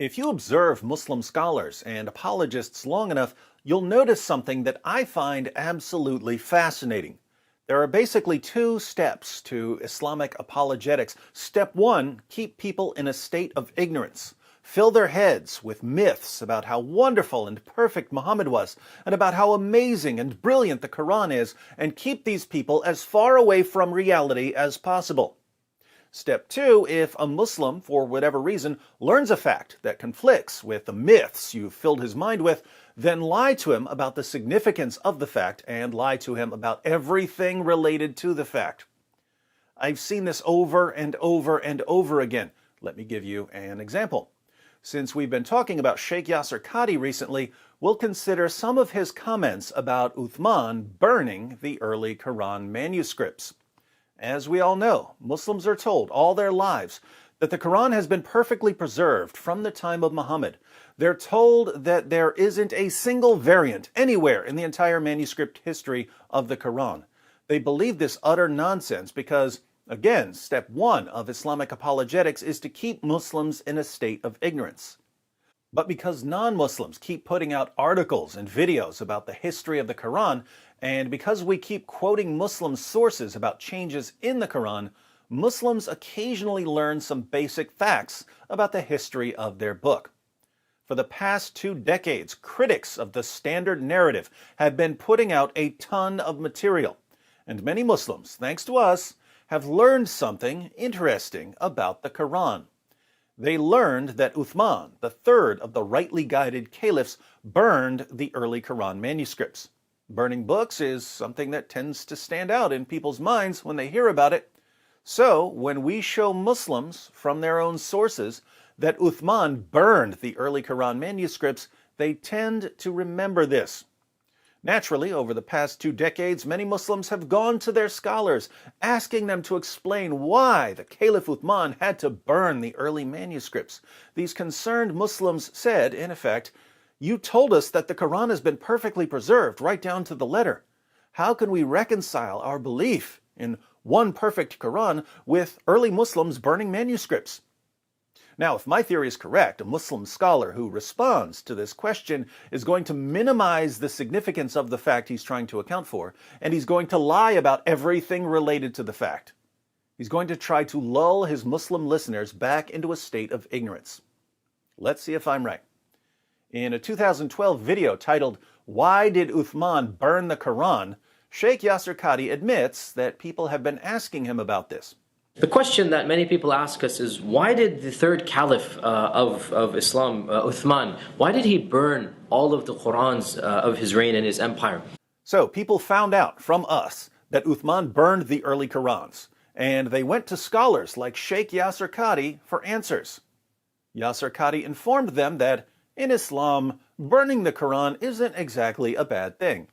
If you observe Muslim scholars and apologists long enough, you'll notice something that I find absolutely fascinating. There are basically two steps to Islamic apologetics. Step one, keep people in a state of ignorance. Fill their heads with myths about how wonderful and perfect Muhammad was, and about how amazing and brilliant the Quran is, and keep these people as far away from reality as possible. Step two, if a Muslim, for whatever reason, learns a fact that conflicts with the myths you've filled his mind with, then lie to him about the significance of the fact and lie to him about everything related to the fact. I've seen this over and over and over again. Let me give you an example. Since we've been talking about Sheikh Yasir Qadhi recently, we'll consider some of his comments about Uthman burning the early Quran manuscripts. As we all know, Muslims are told all their lives that the Quran has been perfectly preserved from the time of Muhammad. They're told that there isn't a single variant anywhere in the entire manuscript history of the Quran. They believe this utter nonsense because, again, step one of Islamic apologetics is to keep Muslims in a state of ignorance. But because non-Muslims keep putting out articles and videos about the history of the Quran, and because we keep quoting Muslim sources about changes in the Quran, Muslims occasionally learn some basic facts about the history of their book. For the past 2 decades, critics of the standard narrative have been putting out a ton of material, and many Muslims, thanks to us, have learned something interesting about the Quran. They learned that Uthman, the third of the rightly guided caliphs, burned the early Quran manuscripts. Burning books is something that tends to stand out in people's minds when they hear about it. So, when we show Muslims from their own sources that Uthman burned the early Quran manuscripts, they tend to remember this. Naturally, over the past 2 decades, many Muslims have gone to their scholars, asking them to explain why the Caliph Uthman had to burn the early manuscripts. These concerned Muslims said, in effect, "You told us that the Quran has been perfectly preserved right down to the letter. How can we reconcile our belief in one perfect Quran with early Muslims burning manuscripts?" Now, if my theory is correct, a Muslim scholar who responds to this question is going to minimize the significance of the fact he's trying to account for, and he's going to lie about everything related to the fact. He's going to try to lull his Muslim listeners back into a state of ignorance. Let's see if I'm right. In a 2012 video titled, "Why Did Uthman Burn the Quran?" Sheikh Yasir Qadhi admits that people have been asking him about this. The question that many people ask us is, why did the third Caliph of Islam, Uthman, why did he burn all of the Qurans of his reign and his empire? So people found out from us that Uthman burned the early Qurans, and they went to scholars like Sheikh Yasir Qadhi for answers. Yasir Qadhi informed them that in Islam, burning the Quran isn't exactly a bad thing.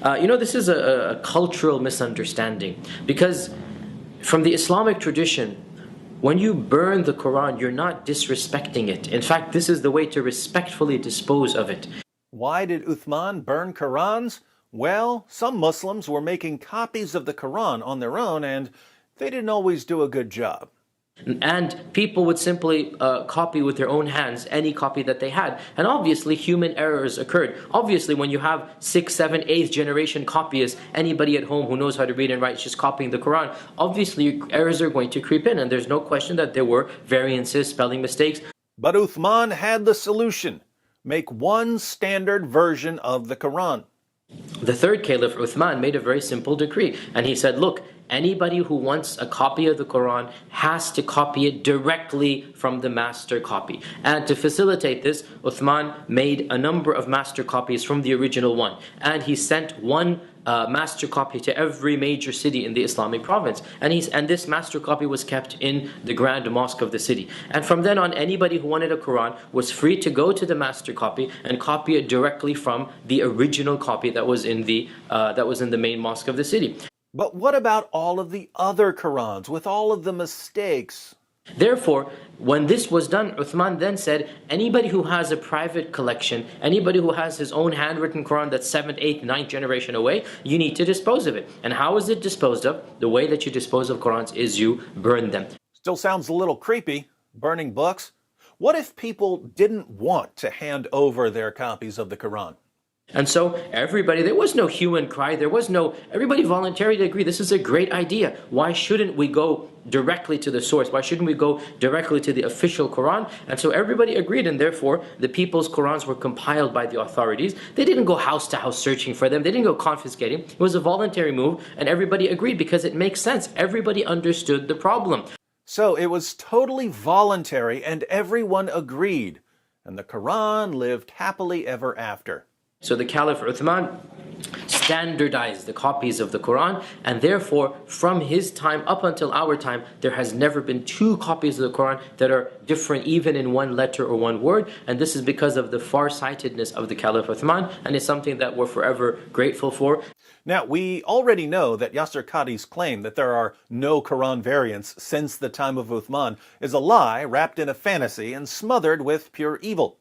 This is a cultural misunderstanding, because from the Islamic tradition, when you burn the Quran, you're not disrespecting it. In fact, this is the way to respectfully dispose of it. Why did Uthman burn Qurans? Well, some Muslims were making copies of the Quran on their own, and they didn't always do a good job. And people would simply copy with their own hands any copy that they had. And obviously human errors occurred. Obviously when you have 6th, 7th, 8th generation copyists, anybody at home who knows how to read and write is just copying the Quran, obviously errors are going to creep in, and there's no question that there were variances, spelling mistakes. But Uthman had the solution. Make one standard version of the Quran. The third Caliph, Uthman, made a very simple decree, and he said, look, anybody who wants a copy of the Quran has to copy it directly from the master copy. And to facilitate this, Uthman made a number of master copies from the original one, and he sent one master copy to every major city in the Islamic province, and this master copy was kept in the grand mosque of the city. And from then on, anybody who wanted a Quran was free to go to the master copy and copy it directly from the original copy that was in the main mosque of the city. But what about all of the other Qurans with all of the mistakes? Therefore, when this was done, Uthman then said, anybody who has a private collection, anybody who has his own handwritten Quran that's 7th, 8th, 9th generation away, you need to dispose of it. And how is it disposed of? The way that you dispose of Qurans is you burn them. Still sounds a little creepy, burning books. What if people didn't want to hand over their copies of the Quran? And so everybody, there was no hue and cry, everybody voluntarily agreed this is a great idea. Why shouldn't we go directly to the source? Why shouldn't we go directly to the official Quran? And so everybody agreed, and therefore the people's Qurans were compiled by the authorities. They didn't go house to house searching for them. They didn't go confiscating. It was a voluntary move, and everybody agreed because it makes sense. Everybody understood the problem. So it was totally voluntary and everyone agreed, and the Quran lived happily ever after. So the Caliph Uthman standardized the copies of the Quran, and therefore from his time up until our time there has never been two copies of the Quran that are different even in one letter or one word, and this is because of the far-sightedness of the Caliph Uthman, and it's something that we're forever grateful for. Now, we already know that Yasir Qadhi's claim that there are no Quran variants since the time of Uthman is a lie wrapped in a fantasy and smothered with pure evil.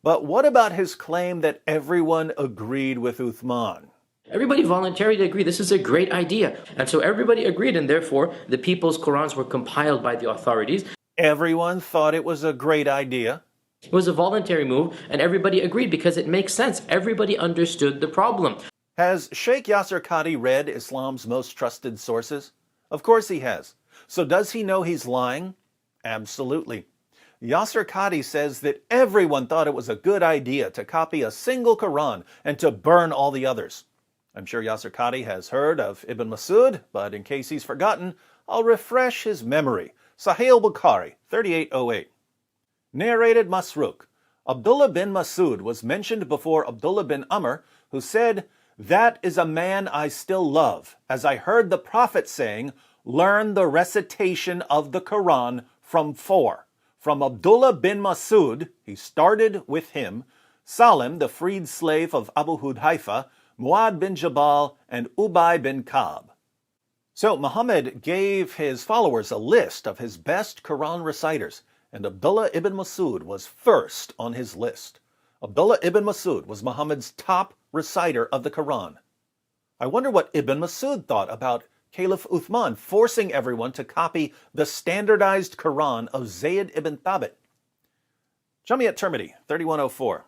But what about his claim that everyone agreed with Uthman? Everybody voluntarily agreed this is a great idea. And so everybody agreed, and therefore the people's Qurans were compiled by the authorities. Everyone thought it was a great idea. It was a voluntary move, and everybody agreed because it makes sense. Everybody understood the problem. Has Sheikh Yasir Qadhi read Islam's most trusted sources? Of course he has. So does he know he's lying? Absolutely. Yasir Qadhi says that everyone thought it was a good idea to copy a single Quran and to burn all the others. I'm sure Yasir Qadhi has heard of Ibn Masud, but in case he's forgotten, I'll refresh his memory. Sahih al-Bukhari, 3808. Narrated Masruq. Abdullah bin Masud was mentioned before Abdullah bin Amr, who said, "That is a man I still love, as I heard the Prophet saying, 'Learn the recitation of the Quran from four.' From Abdullah bin Masud, he started with him, Salim, the freed slave of Abu Hudhaifa, Muad bin Jabal, and Ubay bin Ka'b." So Muhammad gave his followers a list of his best Quran reciters, and Abdullah ibn Masud was first on his list. Abdullah ibn Masud was Muhammad's top reciter of the Quran. I wonder what Ibn Masud thought about Caliph Uthman forcing everyone to copy the standardized Quran of Zayd ibn Thabit. Jamiat Tirmidhi, 3104.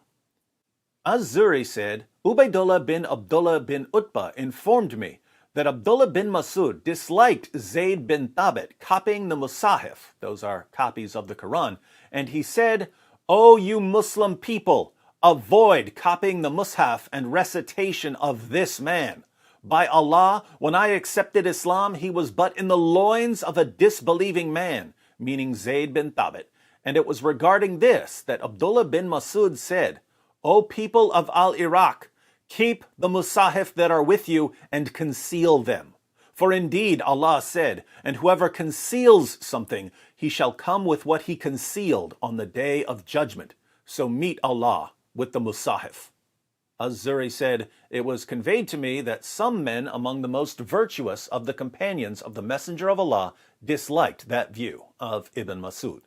Az-Zuri said, Ubaydullah bin Abdullah bin Utbah informed me that Abdullah bin Masud disliked Zayd bin Thabit copying the Musahif, those are copies of the Quran, and he said, "O you Muslim people, avoid copying the Mus'haf and recitation of this man. By Allah, when I accepted Islam, he was but in the loins of a disbelieving man," meaning Zayd bin Thabit. And it was regarding this that Abdullah bin Masud said, "O people of Al-Iraq, keep the Musahif that are with you and conceal them. For indeed Allah said, and whoever conceals something, he shall come with what he concealed on the day of judgment. So meet Allah with the Musahif." Az-Zuri said, "It was conveyed to me that some men among the most virtuous of the companions of the Messenger of Allah disliked that view of Ibn Masud."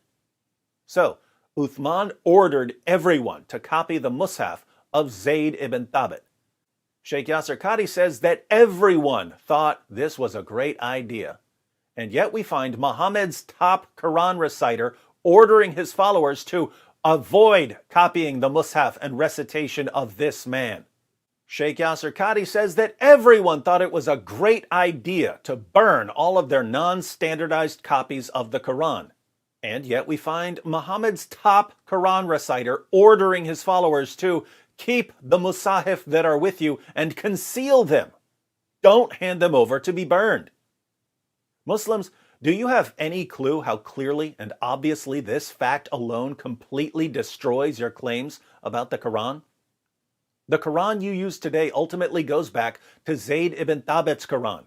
So, Uthman ordered everyone to copy the Mus'haf of Zayd ibn Thabit. Sheikh Yasir Qadhi says that everyone thought this was a great idea. And yet we find Muhammad's top Quran reciter ordering his followers to avoid copying the Mus'haf and recitation of this man. Sheikh Yasir Qadhi says that everyone thought it was a great idea to burn all of their non-standardized copies of the Quran. And yet we find Muhammad's top Quran reciter ordering his followers to keep the Musahif that are with you and conceal them. Don't hand them over to be burned. Muslims, do you have any clue how clearly and obviously this fact alone completely destroys your claims about the Quran? The Quran you use today ultimately goes back to Zayd ibn Thabit's Quran.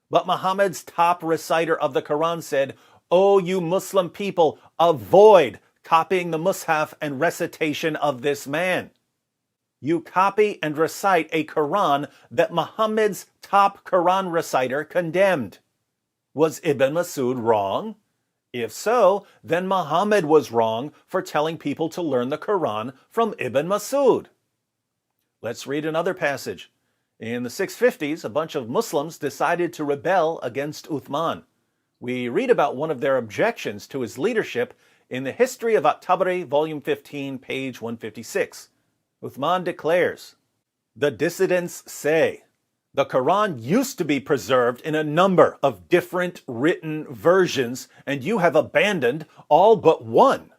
But Muhammad's top reciter of the Quran said, "O you Muslim people, avoid copying the Mus'haf and recitation of this man." You copy and recite a Quran that Muhammad's top Quran reciter condemned. Was Ibn Masud wrong? If so, then Muhammad was wrong for telling people to learn the Quran from Ibn Masud. Let's read another passage. In the 650s, a bunch of Muslims decided to rebel against Uthman. We read about one of their objections to his leadership In the History of At-Tabari, Volume 15, page 156, Uthman declares, "The dissidents say, the Quran used to be preserved in a number of different written versions, and you have abandoned all but one.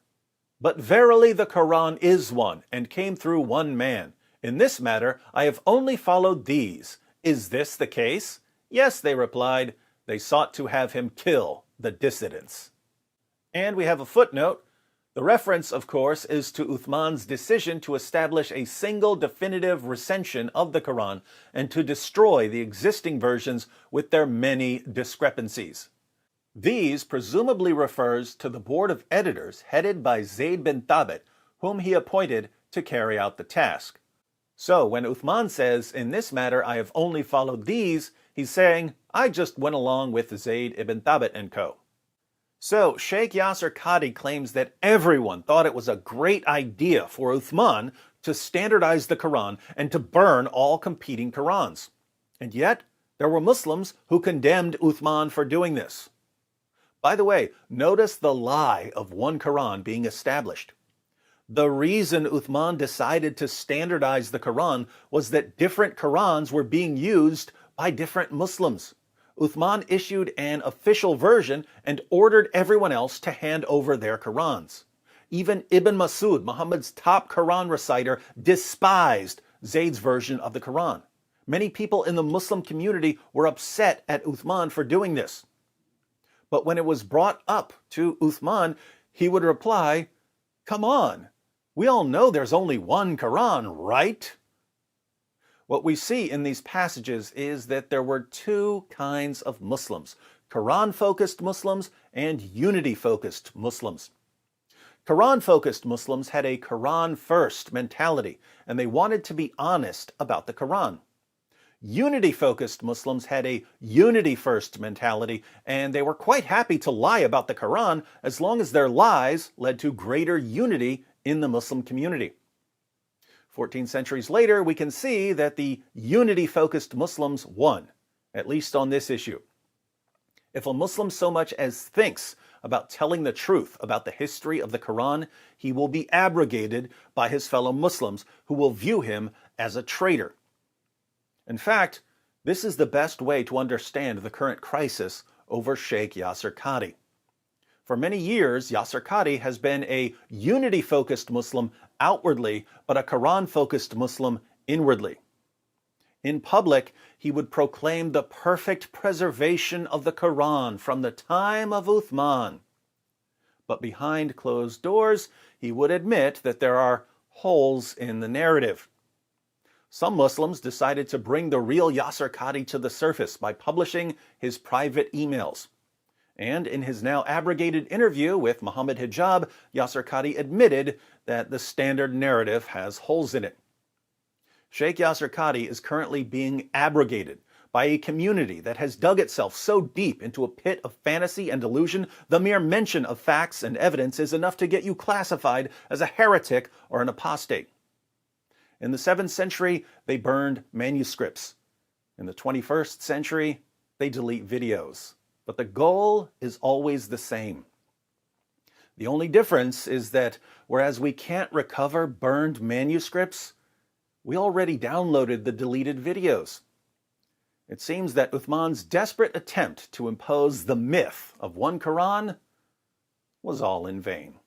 But verily the Quran is one, and came through one man. In this matter, I have only followed these. Is this the case?" Yes, they replied. They sought to have him kill the dissidents. And we have a footnote. The reference, of course, is to Uthman's decision to establish a single definitive recension of the Quran and to destroy the existing versions with their many discrepancies. These presumably refers to the board of editors headed by Zayd bin Thabit, whom he appointed to carry out the task. So when Uthman says, "In this matter I have only followed these," he's saying, "I just went along with Zayd ibn Thabit and co." So Sheikh Yasir Qadhi claims that everyone thought it was a great idea for Uthman to standardize the Quran and to burn all competing Qurans. And yet, there were Muslims who condemned Uthman for doing this. By the way, notice the lie of one Quran being established. The reason Uthman decided to standardize the Quran was that different Qurans were being used by different Muslims. Uthman issued an official version and ordered everyone else to hand over their Qurans. Even Ibn Masud, Muhammad's top Quran reciter, despised Zayd's version of the Quran. Many people in the Muslim community were upset at Uthman for doing this. But when it was brought up to Uthman, he would reply, "Come on, we all know there's only one Quran, right?" What we see in these passages is that there were two kinds of Muslims: Quran-focused Muslims and unity-focused Muslims. Quran-focused Muslims had a Quran-first mentality, and they wanted to be honest about the Quran. Unity-focused Muslims had a unity-first mentality, and they were quite happy to lie about the Quran as long as their lies led to greater unity in the Muslim community. 14 centuries later, we can see that the unity-focused Muslims won, at least on this issue. If a Muslim so much as thinks about telling the truth about the history of the Quran, he will be abrogated by his fellow Muslims, who will view him as a traitor. In fact, this is the best way to understand the current crisis over Sheikh Yasir Qadhi. For many years, Yasir Qadhi has been a unity-focused Muslim outwardly, but a Quran-focused Muslim inwardly. In public, he would proclaim the perfect preservation of the Quran from the time of Uthman. But behind closed doors, he would admit that there are holes in the narrative. Some Muslims decided to bring the real Yasir Qadhi to the surface by publishing his private emails. And in his now abrogated interview with Muhammad Hijab, Yasir Qadhi admitted that the standard narrative has holes in it. Sheikh Yasir Qadhi is currently being abrogated by a community that has dug itself so deep into a pit of fantasy and delusion, the mere mention of facts and evidence is enough to get you classified as a heretic or an apostate. In the 7th century, they burned manuscripts. In the 21st century, they delete videos. But the goal is always the same. The only difference is that whereas we can't recover burned manuscripts, we already downloaded the deleted videos. It seems that Uthman's desperate attempt to impose the myth of one Quran was all in vain.